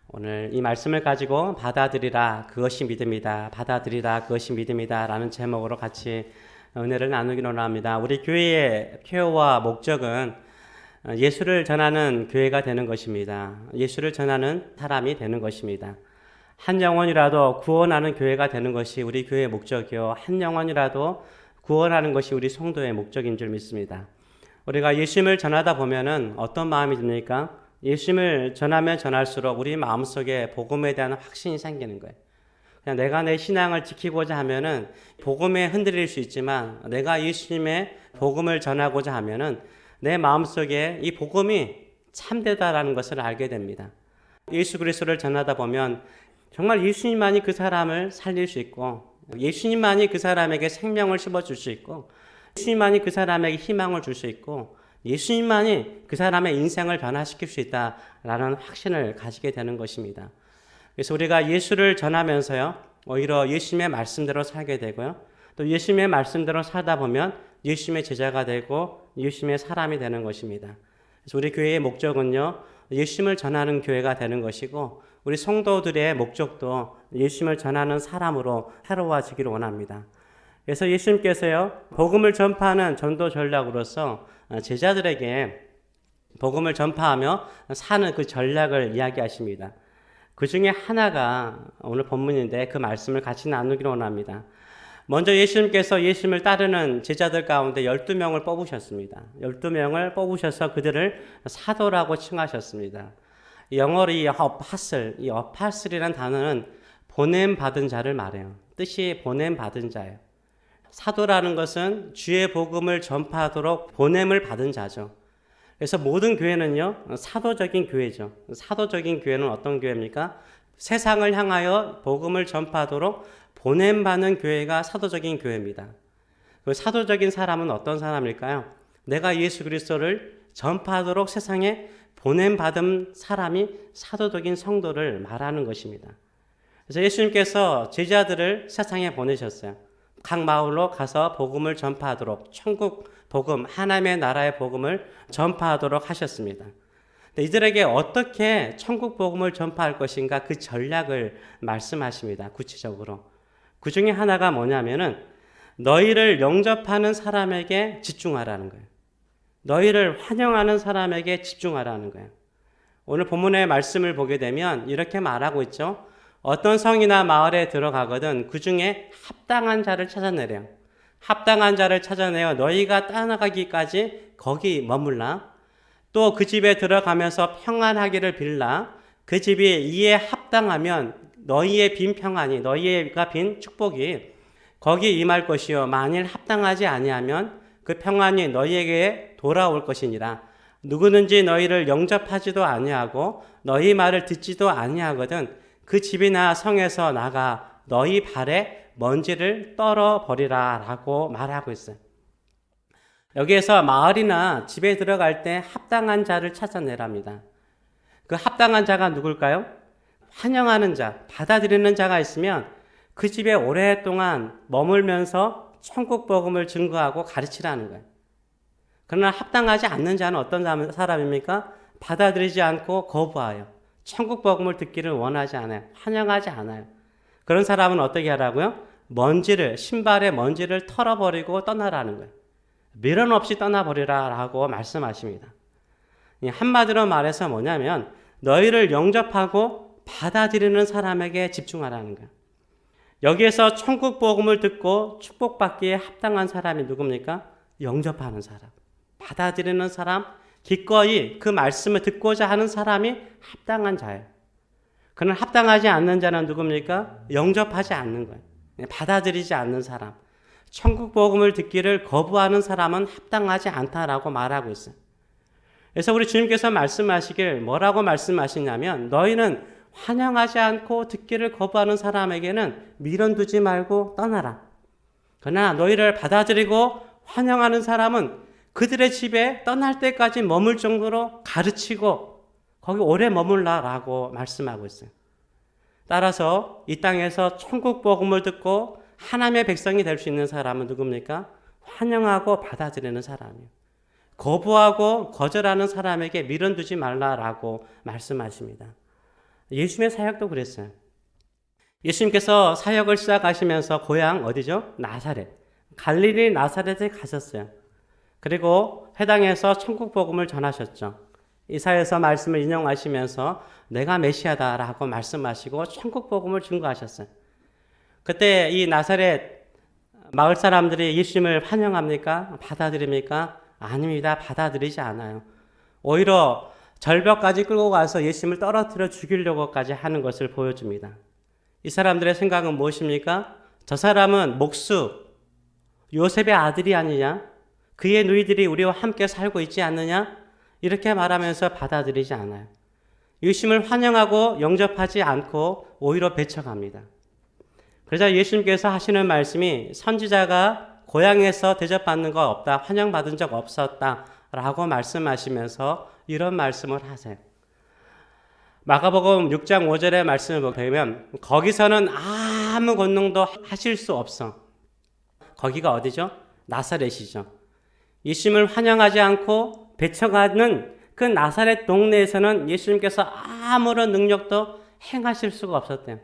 오늘 이 말씀을 가지고 받아들이라 그것이 믿음이다. 받아들이라 그것이 믿음이다. 라는 제목으로 같이 은혜를 나누기로 합니다. 우리 교회의 표와 목적은 예수를 전하는 교회가 되는 것입니다. 예수를 전하는 사람이 되는 것입니다. 한 영혼이라도 구원하는 교회가 되는 것이 우리 교회의 목적이요. 한 영혼이라도 구원하는 것이 우리 성도의 목적인 줄 믿습니다. 우리가 예수님을 전하다 보면은 어떤 마음이 듭니까? 예수님을 전하면 전할수록 우리 마음속에 복음에 대한 확신이 생기는 거예요. 그냥 내가 내 신앙을 지키고자 하면은 복음에 흔들릴 수 있지만 내가 예수님의 복음을 전하고자 하면은 내 마음속에 이 복음이 참되다라는 것을 알게 됩니다. 예수 그리스도를 전하다 보면 정말 예수님만이 그 사람을 살릴 수 있고 예수님만이 그 사람에게 생명을 심어줄 수 있고 예수님만이 그 사람에게 희망을 줄 수 있고 예수님만이 그 사람의 인생을 변화시킬 수 있다라는 확신을 가지게 되는 것입니다. 그래서 우리가 예수를 전하면서요, 오히려 예수님의 말씀대로 살게 되고요, 또 예수님의 말씀대로 살다 보면 예수님의 제자가 되고 예수님의 사람이 되는 것입니다. 그래서 우리 교회의 목적은요, 예수님을 전하는 교회가 되는 것이고 우리 성도들의 목적도 예수님을 전하는 사람으로 새로워지기를 원합니다. 그래서 예수님께서요, 복음을 전파하는 전도 전략으로서 제자들에게 복음을 전파하며 사는 그 전략을 이야기하십니다. 그 중에 하나가 오늘 본문인데 그 말씀을 같이 나누기로 원합니다. 먼저 예수님께서 예수님을 따르는 제자들 가운데 12명을 뽑으셨습니다. 12명을 뽑으셔서 그들을 사도라고 칭하셨습니다. 영어로 이 어파슬이라는 단어는 보냄받은 자를 말해요. 뜻이 보냄받은 자예요. 사도라는 것은 주의 복음을 전파하도록 보냄을 받은 자죠. 그래서 모든 교회는요, 사도적인 교회죠. 사도적인 교회는 어떤 교회입니까? 세상을 향하여 복음을 전파하도록 보냄받는 교회가 사도적인 교회입니다. 그 사도적인 사람은 어떤 사람일까요? 내가 예수 그리스도를 전파하도록 세상에 보냄받은 사람이 사도적인 성도를 말하는 것입니다. 그래서 예수님께서 제자들을 세상에 보내셨어요. 각 마을로 가서 복음을 전파하도록 천국 복음, 하나님의 나라의 복음을 전파하도록 하셨습니다. 이들에게 어떻게 천국 복음을 전파할 것인가 그 전략을 말씀하십니다. 구체적으로. 그 중에 하나가 뭐냐면은 너희를 영접하는 사람에게 집중하라는 거예요. 너희를 환영하는 사람에게 집중하라는 거예요. 오늘 본문의 말씀을 보게 되면 이렇게 말하고 있죠. 어떤 성이나 마을에 들어가거든 그 중에 합당한 자를 찾아내래요. 합당한 자를 찾아내어 너희가 떠나가기까지 거기 머물라. 또 그 집에 들어가면서 평안하기를 빌라. 그 집이 이에 합당하면 너희의 빈 평안이 너희가 빈 축복이 거기 임할 것이요 만일 합당하지 아니하면 그 평안이 너희에게 돌아올 것이니라. 누구든지 너희를 영접하지도 아니하고 너희 말을 듣지도 아니하거든 그 집이나 성에서 나가 너희 발에 먼지를 떨어버리라 라고 말하고 있어요. 여기에서 마을이나 집에 들어갈 때 합당한 자를 찾아내랍니다. 그 합당한 자가 누굴까요? 환영하는 자, 받아들이는 자가 있으면 그 집에 오랫동안 머물면서 천국 복음을 증거하고 가르치라는 거예요. 그러나 합당하지 않는 자는 어떤 사람입니까? 받아들이지 않고 거부하여 천국 복음을 듣기를 원하지 않아요. 환영하지 않아요. 그런 사람은 어떻게 하라고요? 신발의 먼지를 털어버리고 떠나라는 거예요. 미련 없이 떠나버리라 라고 말씀하십니다. 한마디로 말해서 뭐냐면 너희를 영접하고 받아들이는 사람에게 집중하라는 거예요. 여기에서 천국 복음을 듣고 축복받기에 합당한 사람이 누굽니까? 영접하는 사람, 받아들이는 사람, 기꺼이 그 말씀을 듣고자 하는 사람이 합당한 자예요. 그러나 합당하지 않는 자는 누굽니까? 영접하지 않는 거예요. 받아들이지 않는 사람. 천국 복음을 듣기를 거부하는 사람은 합당하지 않다라고 말하고 있어요. 그래서 우리 주님께서 말씀하시길 뭐라고 말씀하시냐면 너희는 환영하지 않고 듣기를 거부하는 사람에게는 미련 두지 말고 떠나라. 그러나 너희를 받아들이고 환영하는 사람은 그들의 집에 떠날 때까지 머물 정도로 가르치고 거기 오래 머물라라고 말씀하고 있어요. 따라서 이 땅에서 천국 복음을 듣고 하나님의 백성이 될 수 있는 사람은 누굽니까? 환영하고 받아들이는 사람이에요. 거부하고 거절하는 사람에게 미련 두지 말라라고 말씀하십니다. 예수님의 사역도 그랬어요. 예수님께서 사역을 시작하시면서 고향 어디죠? 나사렛. 갈릴리 나사렛에 가셨어요. 그리고 회당에서 천국 복음을 전하셨죠. 이사야서 말씀을 인용하시면서 내가 메시아다라고 말씀하시고 천국 복음을 증거하셨어요. 그때 이 나사렛 마을 사람들이 예수님을 환영합니까? 받아들입니까? 아닙니다. 받아들이지 않아요. 오히려 절벽까지 끌고 가서 예수님을 떨어뜨려 죽이려고까지 하는 것을 보여줍니다. 이 사람들의 생각은 무엇입니까? 저 사람은 목수, 요셉의 아들이 아니냐? 그의 누이들이 우리와 함께 살고 있지 않느냐? 이렇게 말하면서 받아들이지 않아요. 예수님을 환영하고 영접하지 않고 오히려 배척합니다. 그러자 예수님께서 하시는 말씀이 선지자가 고향에서 대접받는 거 없다, 환영받은 적 없었다 라고 말씀하시면서 이런 말씀을 하세요. 마가복음 6장 5절의 말씀을 보면 거기서는 아무 권능도 하실 수 없어. 거기가 어디죠? 나사렛이죠. 예수님을 환영하지 않고 배척하는 그 나사렛 동네에서는 예수님께서 아무런 능력도 행하실 수가 없었대요.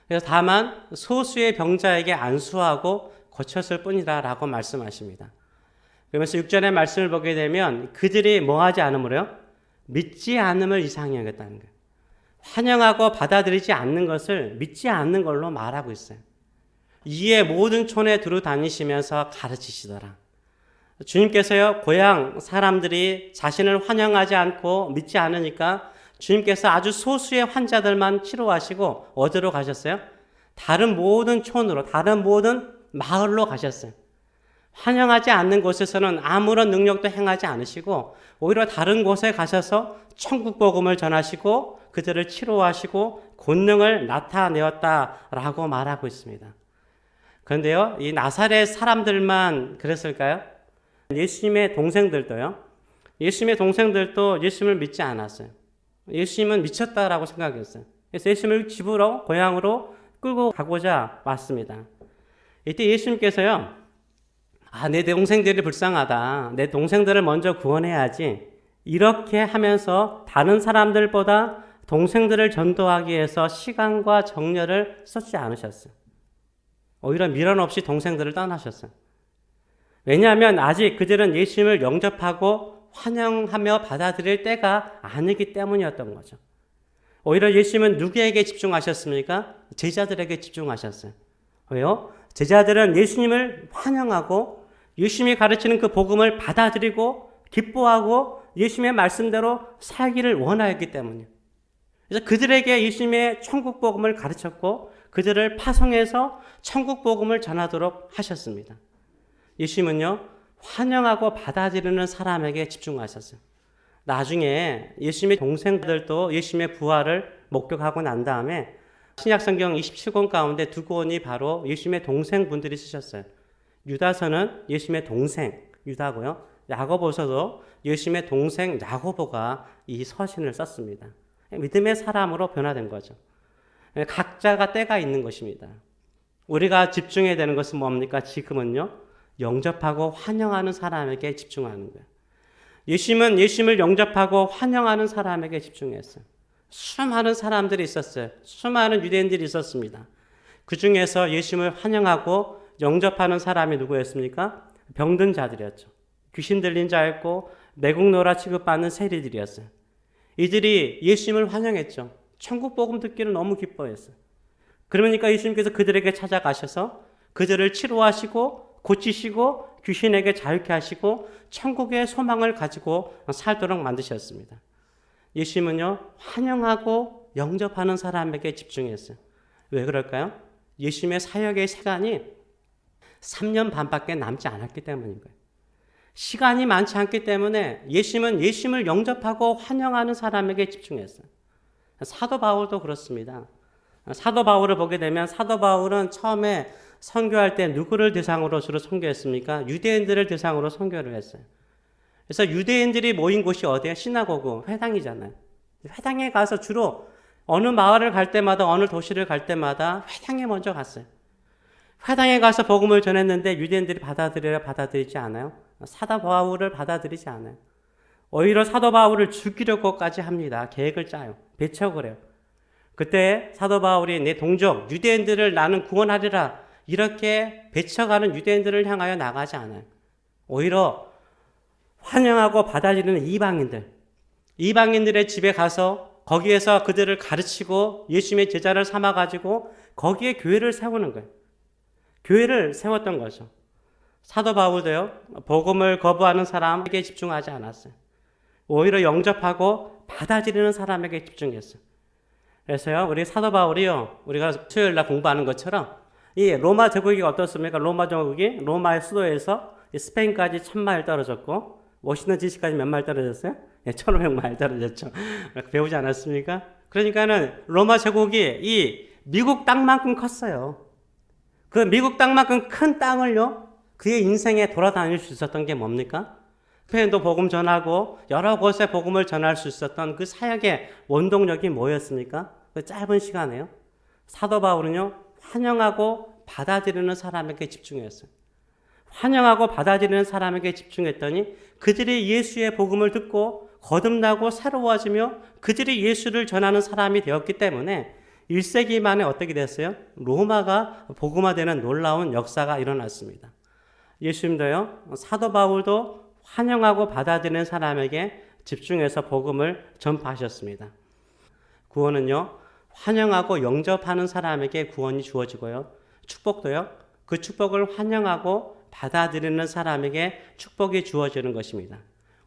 그래서 다만 소수의 병자에게 안수하고 고쳤을 뿐이다 라고 말씀하십니다. 그러면서 6절의 말씀을 보게 되면 그들이 뭐 하지 않으므로요? 믿지 않음을 이상히 여겼다는 거예요. 환영하고 받아들이지 않는 것을 믿지 않는 걸로 말하고 있어요. 이에 모든 촌에 두루 다니시면서 가르치시더라. 주님께서요, 고향 사람들이 자신을 환영하지 않고 믿지 않으니까 주님께서 아주 소수의 환자들만 치료하시고 어디로 가셨어요? 다른 모든 촌으로, 다른 모든 마을로 가셨어요. 환영하지 않는 곳에서는 아무런 능력도 행하지 않으시고 오히려 다른 곳에 가셔서 천국 복음을 전하시고 그들을 치료하시고 권능을 나타내었다라고 말하고 있습니다. 그런데요, 이 나사렛 사람들만 그랬을까요? 예수님의 동생들도요. 예수님의 동생들도 예수님을 믿지 않았어요. 예수님은 미쳤다라고 생각했어요. 그래서 예수님을 집으로, 고향으로 끌고 가고자 왔습니다. 이때 예수님께서요, 내 동생들이 불쌍하다. 내 동생들을 먼저 구원해야지. 이렇게 하면서 다른 사람들보다 동생들을 전도하기 위해서 시간과 정열을 쏟지 않으셨어요. 오히려 미련 없이 동생들을 떠나셨어요. 왜냐하면 아직 그들은 예수님을 영접하고 환영하며 받아들일 때가 아니기 때문이었던 거죠. 오히려 예수님은 누구에게 집중하셨습니까? 제자들에게 집중하셨어요. 왜요? 제자들은 예수님을 환영하고 예수님이 가르치는 그 복음을 받아들이고 기뻐하고 예수님의 말씀대로 살기를 원하였기 때문이에요. 그래서 그들에게 예수님의 천국 복음을 가르쳤고 그들을 파송해서 천국 복음을 전하도록 하셨습니다. 예수님은요, 환영하고 받아들이는 사람에게 집중하셨어요. 나중에 예수님의 동생들도 예수님의 부활을 목격하고 난 다음에 신약성경 27권 가운데 두 권이 바로 예수님의 동생분들이 쓰셨어요. 유다서는 예수님의 동생 유다고요. 야고보서도 예수님의 동생 야고보가 이 서신을 썼습니다. 믿음의 사람으로 변화된 거죠. 각자가 때가 있는 것입니다. 우리가 집중해야 되는 것은 뭡니까? 지금은요, 영접하고 환영하는 사람에게 집중하는 거예요. 예수님은 예수님을 영접하고 환영하는 사람에게 집중했어요. 수많은 사람들이 있었어요. 수많은 유대인들이 있었습니다. 그 중에서 예수님을 환영하고 영접하는 사람이 누구였습니까? 병든 자들이었죠. 귀신 들린 자였고 내국노라 취급받는 세리들이었어요. 이들이 예수님을 환영했죠. 천국 복음 듣기를 너무 기뻐했어요. 그러니까 예수님께서 그들에게 찾아가셔서 그들을 치료하시고 고치시고 귀신에게 자유케 하시고 천국의 소망을 가지고 살도록 만드셨습니다. 예수님은요, 환영하고 영접하는 사람에게 집중했어요. 왜 그럴까요? 예수님의 사역의 시간이 3년 반밖에 남지 않았기 때문인 거예요. 시간이 많지 않기 때문에 예수님은 예수님을 영접하고 환영하는 사람에게 집중했어요. 사도 바울도 그렇습니다. 사도 바울을 보게 되면 사도 바울은 처음에 선교할 때 누구를 대상으로 주로 선교했습니까? 유대인들을 대상으로 선교를 했어요. 그래서 유대인들이 모인 곳이 어디예요? 시나고그, 회당이잖아요. 회당에 가서 주로 어느 마을을 갈 때마다 어느 도시를 갈 때마다 회당에 먼저 갔어요. 회당에 가서 복음을 전했는데 유대인들이 받아들이지 않아요. 사도 바울을 받아들이지 않아요. 오히려 사도 바울을 죽이려고까지 합니다. 계획을 짜요. 배척을 해요. 그때 사도 바울이 내 동족 유대인들을 나는 구원하리라 이렇게 배쳐가는 유대인들을 향하여 나가지 않아요. 오히려 환영하고 받아들이는 이방인들의 집에 가서 거기에서 그들을 가르치고 예수님의 제자를 삼아가지고 거기에 교회를 세우는 거예요. 교회를 세웠던 거죠. 사도 바울도요, 복음을 거부하는 사람에게 집중하지 않았어요. 오히려 영접하고 받아들이는 사람에게 집중했어요. 그래서요, 우리 사도 바울이요, 우리가 수요일 날 공부하는 것처럼 이 로마 제국이 어떻습니까? 로마 제국이 로마의 수도에서 스페인까지 1000마일 떨어졌고 워싱턴 DC까지 몇 마일 떨어졌어요? 1500마일 떨어졌죠. 배우지 않았습니까? 그러니까는 로마 제국이 이 미국 땅만큼 컸어요. 그 미국 땅만큼 큰 땅을요, 그의 인생에 돌아다닐 수 있었던 게 뭡니까? 스페인도 복음 전하고 여러 곳에 복음을 전할 수 있었던 그 사역의 원동력이 뭐였습니까? 그 짧은 시간에요. 사도 바울은요, 환영하고 받아들이는 사람에게 집중했어요. 환영하고 받아들이는 사람에게 집중했더니 그들이 예수의 복음을 듣고 거듭나고 새로워지며 그들이 예수를 전하는 사람이 되었기 때문에 1세기 만에 어떻게 됐어요? 로마가 복음화되는 놀라운 역사가 일어났습니다. 예수님도요, 사도 바울도 환영하고 받아들이는 사람에게 집중해서 복음을 전파하셨습니다. 구원은요, 환영하고 영접하는 사람에게 구원이 주어지고요, 축복도요, 그 축복을 환영하고 받아들이는 사람에게 축복이 주어지는 것입니다.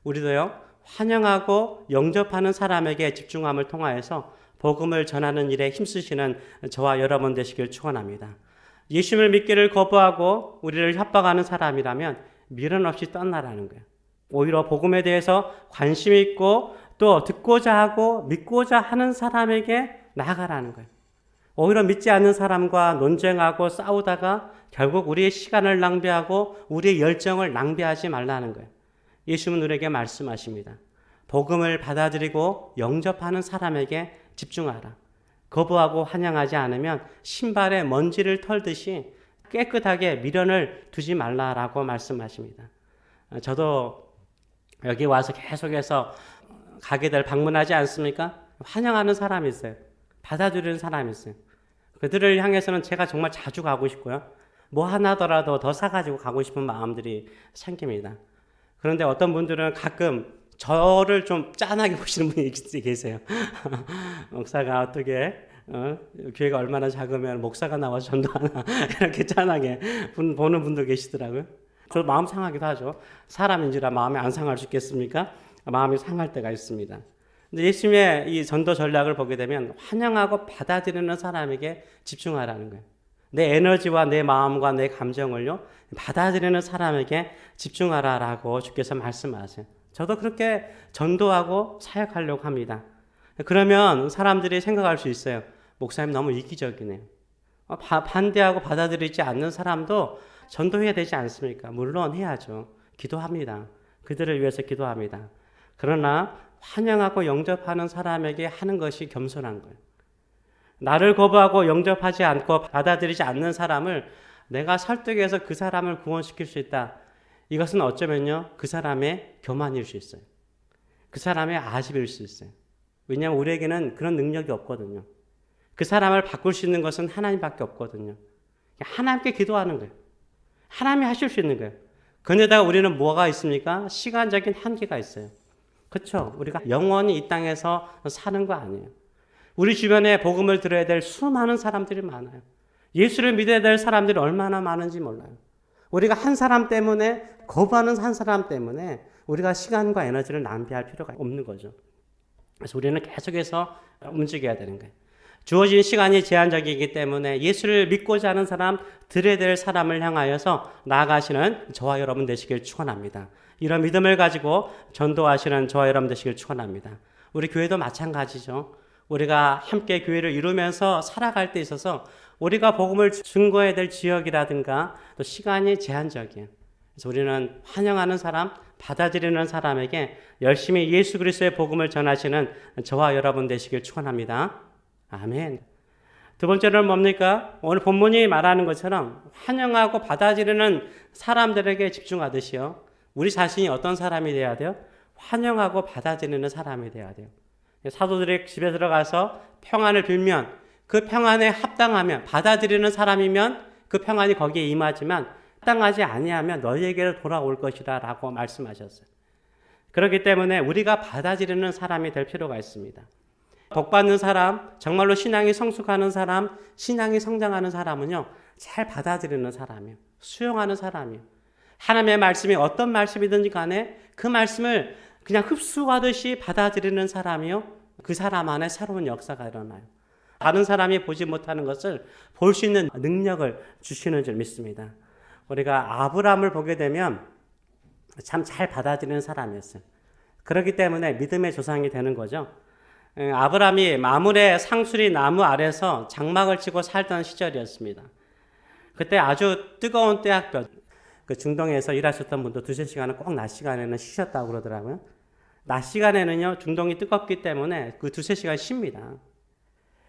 우리도요, 환영하고 영접하는 사람에게 집중함을 통하여서 복음을 전하는 일에 힘쓰시는 저와 여러분 되시길 축원합니다. 예수님을 믿기를 거부하고 우리를 협박하는 사람이라면 미련 없이 떠나라는 거예요. 오히려 복음에 대해서 관심 있고 또 듣고자 하고 믿고자 하는 사람에게 나아가라는 거예요. 오히려 믿지 않는 사람과 논쟁하고 싸우다가 결국 우리의 시간을 낭비하고 우리의 열정을 낭비하지 말라는 거예요. 예수님은 우리에게 말씀하십니다. 복음을 받아들이고 영접하는 사람에게 집중하라. 거부하고 환영하지 않으면 신발에 먼지를 털듯이 깨끗하게 미련을 두지 말라라고 말씀하십니다. 저도 여기 와서 계속해서 가게들 방문하지 않습니까? 환영하는 사람이 있어요. 받아들이는 사람이 있어요. 그들을 향해서는 제가 정말 자주 가고 싶고요. 뭐 하나더라도 더 사가지고 가고 싶은 마음들이 생깁니다. 그런데 어떤 분들은 가끔 저를 좀 짠하게 보시는 분이 계세요. 목사가 어떻게 교회가 얼마나 작으면 목사가 나와서 전도하나 이렇게 짠하게 보는 분도 계시더라고요. 저 마음 상하기도 하죠. 사람인지라 마음이 안 상할 수 있겠습니까? 마음이 상할 때가 있습니다. 근데 예수님의 이 전도 전략을 보게 되면 환영하고 받아들이는 사람에게 집중하라는 거예요. 내 에너지와 내 마음과 내 감정을요, 받아들이는 사람에게 집중하라라고 주께서 말씀하세요. 저도 그렇게 전도하고 사역하려고 합니다. 그러면 사람들이 생각할 수 있어요. 목사님 너무 이기적이네요. 반대하고 받아들이지 않는 사람도 전도해야 되지 않습니까? 물론 해야죠. 기도합니다. 그들을 위해서 기도합니다. 그러나 환영하고 영접하는 사람에게 하는 것이 겸손한 거예요. 나를 거부하고 영접하지 않고 받아들이지 않는 사람을 내가 설득해서 그 사람을 구원시킬 수 있다. 이것은 어쩌면요, 그 사람의 교만일 수 있어요. 그 사람의 아집일 수 있어요. 왜냐하면 우리에게는 그런 능력이 없거든요. 그 사람을 바꿀 수 있는 것은 하나님밖에 없거든요. 하나님께 기도하는 거예요. 하나님이 하실 수 있는 거예요. 그런데다가 우리는 뭐가 있습니까? 시간적인 한계가 있어요. 그렇죠? 우리가 영원히 이 땅에서 사는 거 아니에요. 우리 주변에 복음을 들어야 될 수많은 사람들이 많아요. 예수를 믿어야 될 사람들이 얼마나 많은지 몰라요. 우리가 한 사람 때문에, 거부하는 한 사람 때문에 우리가 시간과 에너지를 낭비할 필요가 없는 거죠. 그래서 우리는 계속해서 움직여야 되는 거예요. 주어진 시간이 제한적이기 때문에 예수를 믿고자 하는 사람, 들어야 될 사람을 향하여서 나아가시는 저와 여러분 되시길 축원합니다. 이런 믿음을 가지고 전도하시는 저와 여러분 되시길 축원합니다. 우리 교회도 마찬가지죠. 우리가 함께 교회를 이루면서 살아갈 때 있어서 우리가 복음을 증거해야 될 지역이라든가 또 시간이 제한적이에요. 그래서 우리는 환영하는 사람, 받아들이는 사람에게 열심히 예수 그리스도의 복음을 전하시는 저와 여러분 되시길 축원합니다. 아멘. 두 번째는 뭡니까? 오늘 본문이 말하는 것처럼 환영하고 받아들이는 사람들에게 집중하듯이요. 우리 자신이 어떤 사람이 되어야 돼요? 환영하고 받아들이는 사람이 되어야 돼요. 사도들의 집에 들어가서 평안을 빌면 그 평안에 합당하면 받아들이는 사람이면 그 평안이 거기에 임하지만 합당하지 아니하면 너희에게로 돌아올 것이다 라고 말씀하셨어요. 그렇기 때문에 우리가 받아들이는 사람이 될 필요가 있습니다. 복받는 사람, 정말로 신앙이 성숙하는 사람, 신앙이 성장하는 사람은요, 잘 받아들이는 사람이에요. 수용하는 사람이에요. 하나님의 말씀이 어떤 말씀이든지 간에 그 말씀을 그냥 흡수하듯이 받아들이는 사람이요, 그 사람 안에 새로운 역사가 일어나요. 다른 사람이 보지 못하는 것을 볼 수 있는 능력을 주시는 줄 믿습니다. 우리가 아브라함을 보게 되면 참 잘 받아들이는 사람이었어요. 그렇기 때문에 믿음의 조상이 되는 거죠. 아브라함이 마므레 상수리 나무 아래서 장막을 치고 살던 시절이었습니다. 그때 아주 뜨거운 때학볕, 그 중동에서 일하셨던 분도 2-3시간은 꼭 낮 시간에는 쉬셨다고 그러더라고요. 낮 시간에는요, 중동이 뜨겁기 때문에 그 2-3시간 쉽니다.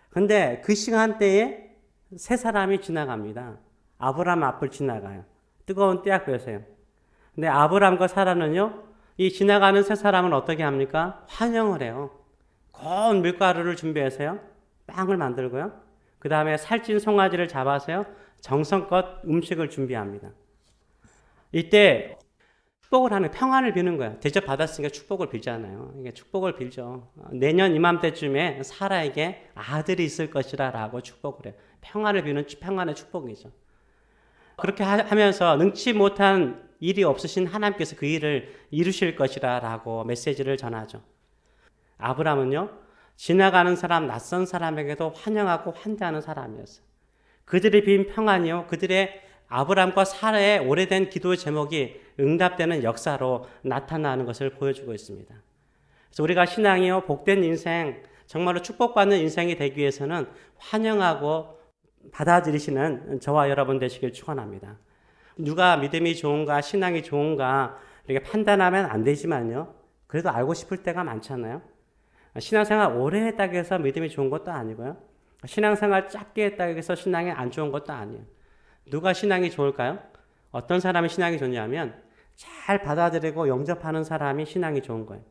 근데 그 시간대에 세 사람이 지나갑니다. 아브라함 앞을 지나가요. 뜨거운 때학볕에요. 근데 아브라함과 사라는요, 이 지나가는 세 사람은 어떻게 합니까? 환영을 해요. 고운 밀가루를 준비해서요, 빵을 만들고요. 그 다음에 살찐 송아지를 잡아서요, 정성껏 음식을 준비합니다. 이때 축복을 하는, 평안을 비는 거예요. 대접 받았으니까 축복을 빌잖아요. 이게 축복을 빌죠. 내년 이맘때쯤에 사라에게 아들이 있을 것이라 라고 축복을 해요. 평안을 비는 평안의 축복이죠. 그렇게 하면서 능치 못한 일이 없으신 하나님께서 그 일을 이루실 것이라 라고 메시지를 전하죠. 아브라함은요, 지나가는 사람, 낯선 사람에게도 환영하고 환대하는 사람이었어요. 그들이 빈 평안이요, 그들의 아브라함과 사라의 오래된 기도의 제목이 응답되는 역사로 나타나는 것을 보여주고 있습니다. 그래서 우리가 신앙이요, 복된 인생, 정말로 축복받는 인생이 되기 위해서는 환영하고 받아들이시는 저와 여러분 되시길 축원합니다. 누가 믿음이 좋은가, 신앙이 좋은가 이렇게 판단하면 안 되지만요, 그래도 알고 싶을 때가 많잖아요. 신앙생활 오래 했다고 해서 믿음이 좋은 것도 아니고요, 신앙생활 짧게 했다고 해서 신앙이 안 좋은 것도 아니에요. 누가 신앙이 좋을까요? 어떤 사람이 신앙이 좋냐면 잘 받아들이고 영접하는 사람이 신앙이 좋은 거예요.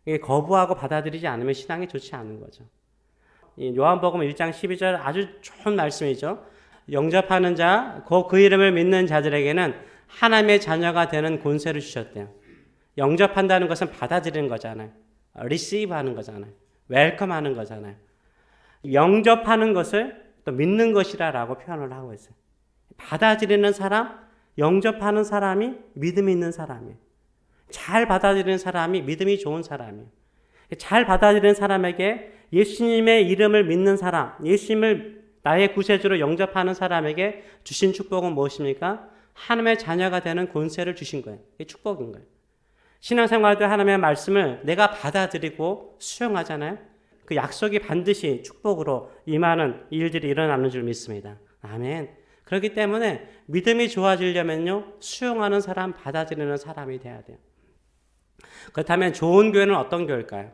이게 거부하고 받아들이지 않으면 신앙이 좋지 않은 거죠. 요한복음 1장 12절 아주 좋은 말씀이죠. 영접하는 자, 그 이름을 믿는 자들에게는 하나님의 자녀가 되는 권세를 주셨대요. 영접한다는 것은 받아들이는 거잖아요. receive 하는 거잖아요. welcome 하는 거잖아요. 영접하는 것을 또 믿는 것이라고 표현을 하고 있어요. 받아들이는 사람, 영접하는 사람이 믿음이 있는 사람이에요. 잘 받아들이는 사람이 믿음이 좋은 사람이에요. 잘 받아들이는 사람에게 예수님의 이름을 믿는 사람, 예수님을 나의 구세주로 영접하는 사람에게 주신 축복은 무엇입니까? 하나님의 자녀가 되는 권세를 주신 거예요. 이게 축복인 거예요. 신앙생활도 하나님의 말씀을 내가 받아들이고 수용하잖아요. 그 약속이 반드시 축복으로 임하는 일들이 일어나는 줄 믿습니다. 아멘. 그렇기 때문에 믿음이 좋아지려면요, 수용하는 사람, 받아들이는 사람이 돼야 돼요. 그렇다면 좋은 교회는 어떤 교회일까요?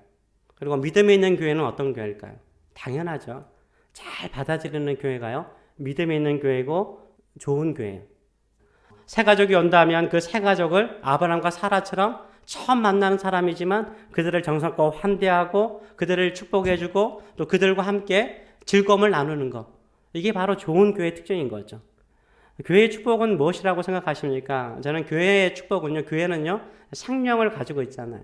그리고 믿음이 있는 교회는 어떤 교회일까요? 당연하죠. 잘 받아들이는 교회가요, 믿음이 있는 교회고 좋은 교회예요. 새 가족이 온다면 그 새 가족을 아브라함과 사라처럼 처음 만나는 사람이지만 그들을 정성껏 환대하고 그들을 축복해주고 또 그들과 함께 즐거움을 나누는 것. 이게 바로 좋은 교회의 특징인 거죠. 교회의 축복은 무엇이라고 생각하십니까? 저는 교회의 축복은요, 교회는요, 생명을 가지고 있잖아요.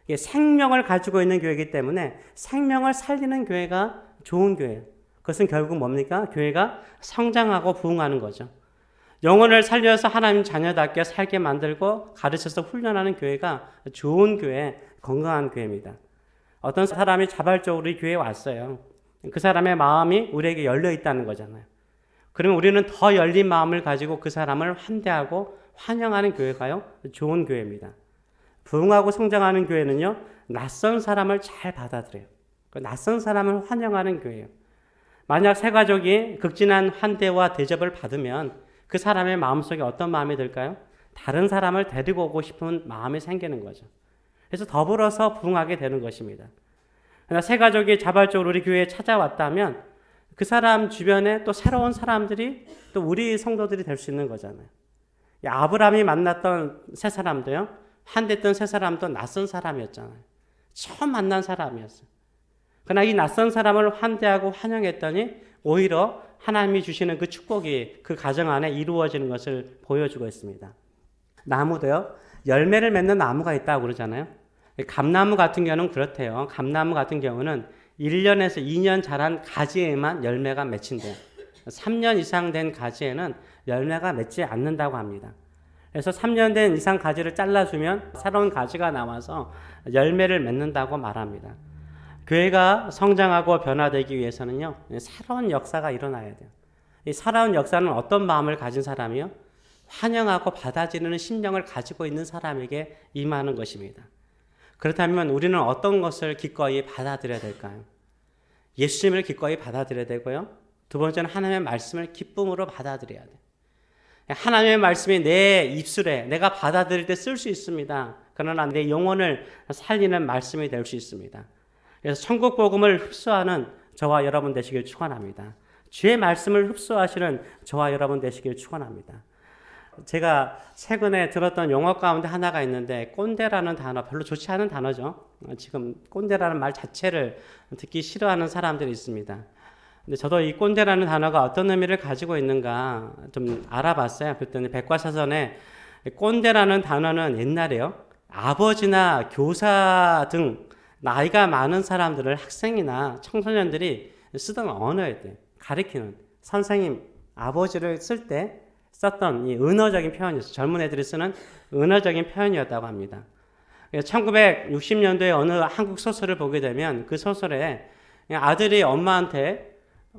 이게 생명을 가지고 있는 교회이기 때문에 생명을 살리는 교회가 좋은 교회예요. 그것은 결국 뭡니까? 교회가 성장하고 부흥하는 거죠. 영혼을 살려서 하나님 자녀답게 살게 만들고 가르쳐서 훈련하는 교회가 좋은 교회, 건강한 교회입니다. 어떤 사람이 자발적으로 이 교회에 왔어요. 그 사람의 마음이 우리에게 열려 있다는 거잖아요. 그러면 우리는 더 열린 마음을 가지고 그 사람을 환대하고 환영하는 교회가요, 좋은 교회입니다. 부흥하고 성장하는 교회는요, 낯선 사람을 잘 받아들여요. 낯선 사람을 환영하는 교회예요. 만약 새 가족이 극진한 환대와 대접을 받으면 그 사람의 마음속에 어떤 마음이 들까요? 다른 사람을 데리고 오고 싶은 마음이 생기는 거죠. 그래서 더불어서 부흥하게 되는 것입니다. 그러나 새 가족이 자발적으로 우리 교회에 찾아왔다면 그 사람 주변에 또 새로운 사람들이 또 우리 성도들이 될 수 있는 거잖아요. 아브라함이 만났던 새 사람도요, 환대했던 새 사람도 낯선 사람이었잖아요. 처음 만난 사람이었어요. 그러나 이 낯선 사람을 환대하고 환영했더니 오히려 하나님이 주시는 그 축복이 그 가정 안에 이루어지는 것을 보여주고 있습니다. 나무도요, 열매를 맺는 나무가 있다고 그러잖아요. 감나무 같은 경우는 그렇대요. 감나무 같은 경우는 1년에서 2년 자란 가지에만 열매가 맺힌대요. 3년 이상 된 가지에는 열매가 맺지 않는다고 합니다. 그래서 3년 된 이상 가지를 잘라주면 새로운 가지가 나와서 열매를 맺는다고 말합니다. 교회가 성장하고 변화되기 위해서는요, 새로운 역사가 일어나야 돼요. 이 새로운 역사는 어떤 마음을 가진 사람이요? 환영하고 받아들이는 심령을 가지고 있는 사람에게 임하는 것입니다. 그렇다면 우리는 어떤 것을 기꺼이 받아들여야 될까요? 예수님을 기꺼이 받아들여야 되고요. 두 번째는 하나님의 말씀을 기쁨으로 받아들여야 돼요. 하나님의 말씀이 내 입술에 내가 받아들일 때 쓸 수 있습니다. 그러나 내 영혼을 살리는 말씀이 될 수 있습니다. 그래서 천국 복음을 흡수하는 저와 여러분 되시길 축원합니다. 주의 말씀을 흡수하시는 저와 여러분 되시길 축원합니다. 제가 최근에 들었던 용어 가운데 하나가 있는데 꼰대라는 단어, 별로 좋지 않은 단어죠. 지금 꼰대라는 말 자체를 듣기 싫어하는 사람들이 있습니다. 근데 저도 이 꼰대라는 단어가 어떤 의미를 가지고 있는가 좀 알아봤어요. 그랬더니 백과사전에 꼰대라는 단어는 옛날에요, 아버지나 교사 등 나이가 많은 사람들을 학생이나 청소년들이 쓰던 언어였대요. 가리키는 선생님, 아버지를 쓸 때 썼던 이 은어적인 표현이었어요. 젊은 애들이 쓰는 은어적인 표현이었다고 합니다. 1960년도에 어느 한국 소설을 보게 되면 그 소설에 아들이 엄마한테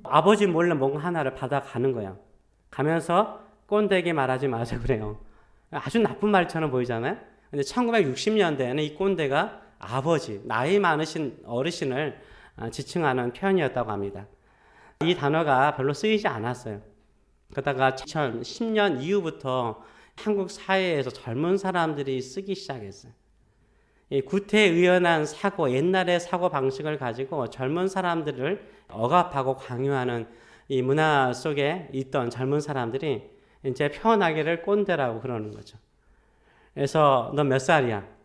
아버지 몰래 뭔가 하나를 받아가는 거야. 가면서 꼰대에게 말하지 마자 그래요. 아주 나쁜 말처럼 보이잖아요. 근데 1960년대에는 이 꼰대가 아버지, 나이 많으신 어르신을 지칭하는 표현이었다고 합니다. 이 단어가 별로 쓰이지 않았어요. 그러다가 2010년 이후부터 한국 사회에서 젊은 사람들이 쓰기 시작했어요. 이 구태의연한 사고, 옛날의 사고 방식을 가지고 젊은 사람들을 억압하고 강요하는 이 문화 속에 있던 젊은 사람들이 이제 표현하기를 꼰대라고 그러는 거죠. 그래서 너 몇 살이야?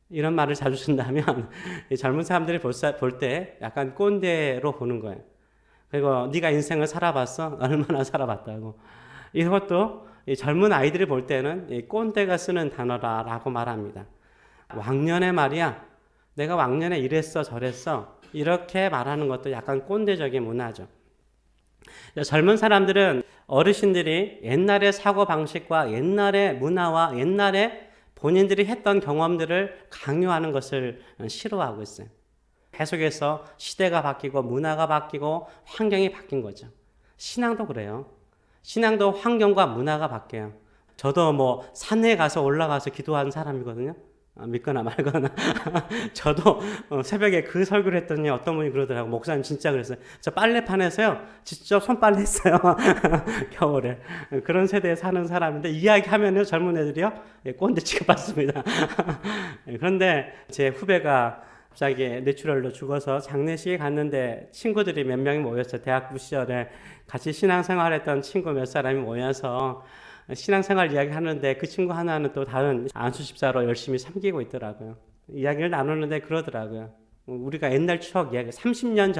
이런 말을 자주 쓴다면 젊은 사람들이 볼 때 약간 꼰대로 보는 거예요. 그리고 네가 인생을 살아봤어? 얼마나 살아봤다고. 이것도 젊은 아이들이 볼 때는 꼰대가 쓰는 단어라고 말합니다. 왕년에 말이야, 내가 왕년에 이랬어 저랬어, 이렇게 말하는 것도 약간 꼰대적인 문화죠. 젊은 사람들은 어르신들이 옛날의 사고방식과 옛날의 문화와 옛날에 본인들이 했던 경험들을 강요하는 것을 싫어하고 있어요. 계속해서 시대가 바뀌고 문화가 바뀌고 환경이 바뀐 거죠. 신앙도 그래요. 신앙도 환경과 문화가 바뀌어요. 저도 뭐 산에 가서 올라가서 기도하는 사람이거든요. 믿거나 말거나. 저도 새벽에 그 설교를 했더니 어떤 분이 그러더라고. 목사님 진짜 그랬어요. 저 빨래판에서요, 직접 손빨래 했어요. 겨울에. 그런 세대에 사는 사람인데, 이야기하면요, 젊은 애들이요, 꼰대 취급받습니다. 그런데 제 후배가 갑자기 뇌출혈로 죽어서 장례식에 갔는데 친구들이 몇 명이 모였어요. 대학부 시절에 같이 신앙생활했던 친구 몇 사람이 모여서 신앙생활 이야기하는데 그 친구 하나는 또 다른 안수 집사로 열심히 섬기고 있더라고요. 이야기를 나누는데 그러더라고요. 우리가 옛날 추억 이야기, 30년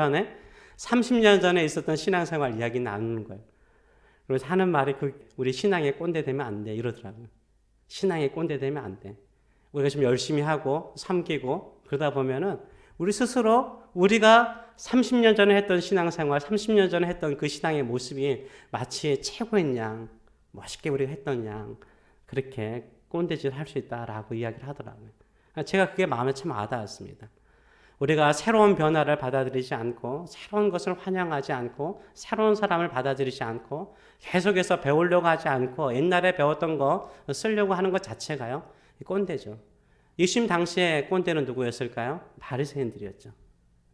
전에 있었던 신앙생활 이야기 나누는 거예요. 그래서 하는 말이 우리 신앙에 꼰대 되면 안 돼, 이러더라고요. 신앙에 꼰대 되면 안 돼. 우리가 좀 열심히 하고 섬기고 그러다 보면은 우리 스스로 우리가 30년 전에 했던 신앙생활, 30년 전에 했던 그 신앙의 모습이 마치 최고인 양, 멋있게 우리가 했던 양, 그렇게 꼰대짓 할 수 있다라고 이야기를 하더라고요. 제가 그게 마음에 참 와닿았습니다. 우리가 새로운 변화를 받아들이지 않고, 새로운 것을 환영하지 않고, 새로운 사람을 받아들이지 않고, 계속해서 배우려고 하지 않고, 옛날에 배웠던 거 쓰려고 하는 것 자체가요, 꼰대죠. 예수님 당시에 꼰대는 누구였을까요? 바리새인들이었죠.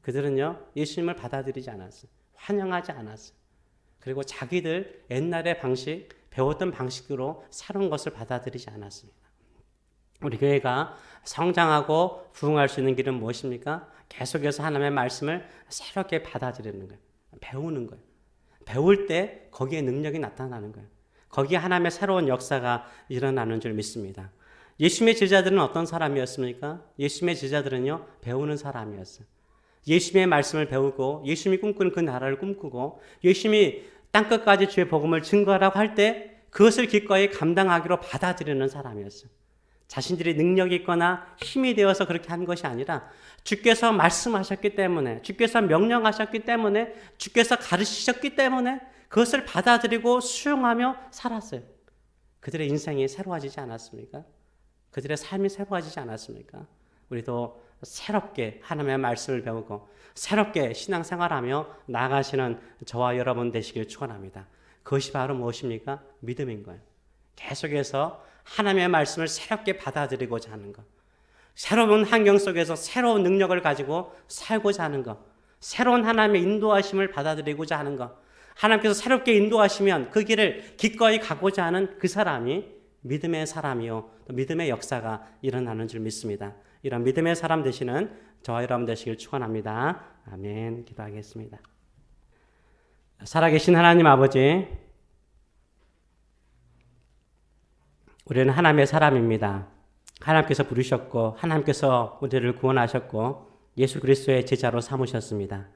그들은요, 예수님을 받아들이지 않았어요. 환영하지 않았어요. 그리고 자기들 옛날의 방식, 배웠던 방식으로 새로운 것을 받아들이지 않았습니다. 우리 교회가 성장하고 부흥할 수 있는 길은 무엇입니까? 계속해서 하나님의 말씀을 새롭게 받아들이는 거예요. 배우는 거예요. 배울 때 거기에 능력이 나타나는 거예요. 거기에 하나님의 새로운 역사가 일어나는 줄 믿습니다. 예수님의 제자들은 어떤 사람이었습니까? 예수님의 제자들은요, 배우는 사람이었어요. 예수님의 말씀을 배우고 예수님이 꿈꾸는 그 나라를 꿈꾸고 예수님이 땅끝까지 주의 복음을 증거하라고 할 때 그것을 기꺼이 감당하기로 받아들이는 사람이었어요. 자신들이 능력이 있거나 힘이 되어서 그렇게 한 것이 아니라 주께서 말씀하셨기 때문에, 주께서 명령하셨기 때문에, 주께서 가르치셨기 때문에 그것을 받아들이고 수용하며 살았어요. 그들의 인생이 새로워지지 않았습니까? 그들의 삶이 새로워지지 않았습니까? 우리도 새롭게 하나님의 말씀을 배우고 새롭게 신앙생활하며 나아가시는 저와 여러분 되시길 축원합니다. 그것이 바로 무엇입니까? 믿음인 거예요. 계속해서 하나님의 말씀을 새롭게 받아들이고자 하는 것. 새로운 환경 속에서 새로운 능력을 가지고 살고자 하는 것. 새로운 하나님의 인도하심을 받아들이고자 하는 것. 하나님께서 새롭게 인도하시면 그 길을 기꺼이 가고자 하는 그 사람이 믿음의 사람이요, 또 믿음의 역사가 일어나는 줄 믿습니다. 이런 믿음의 사람 되시는 저와 여러분 되시길 축원합니다. 아멘. 기도하겠습니다. 살아계신 하나님 아버지, 우리는 하나님의 사람입니다. 하나님께서 부르셨고 하나님께서 우리를 구원하셨고 예수 그리스도의 제자로 삼으셨습니다.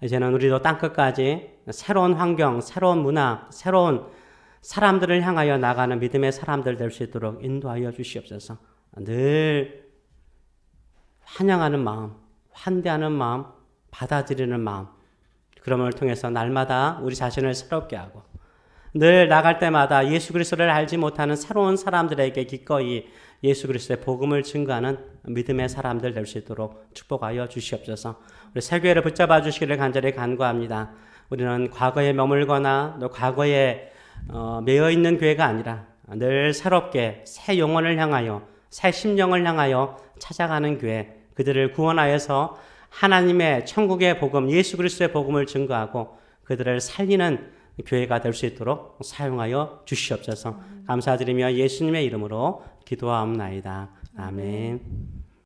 이제는 우리도 땅끝까지 새로운 환경, 새로운 문화, 새로운 사람들을 향하여 나가는 믿음의 사람들 될 수 있도록 인도하여 주시옵소서. 늘 환영하는 마음, 환대하는 마음, 받아들이는 마음, 그럼을 통해서 날마다 우리 자신을 새롭게 하고 늘 나갈 때마다 예수 그리스도를 알지 못하는 새로운 사람들에게 기꺼이 예수 그리스도의 복음을 증거하는 믿음의 사람들 될 수 있도록 축복하여 주시옵소서. 우리 세교회를 붙잡아 주시기를 간절히 간구합니다. 우리는 과거에 머물거나 또 과거에 매여 있는 교회가 아니라 늘 새롭게 새 영혼을 향하여 새 심령을 향하여 찾아가는 교회, 그들을 구원하여서 하나님의 천국의 복음, 예수 그리스도의 복음을 증거하고 그들을 살리는 교회가 될 수 있도록 사용하여 주시옵소서. 감사드리며 예수님의 이름으로 기도하옵나이다. 아멘.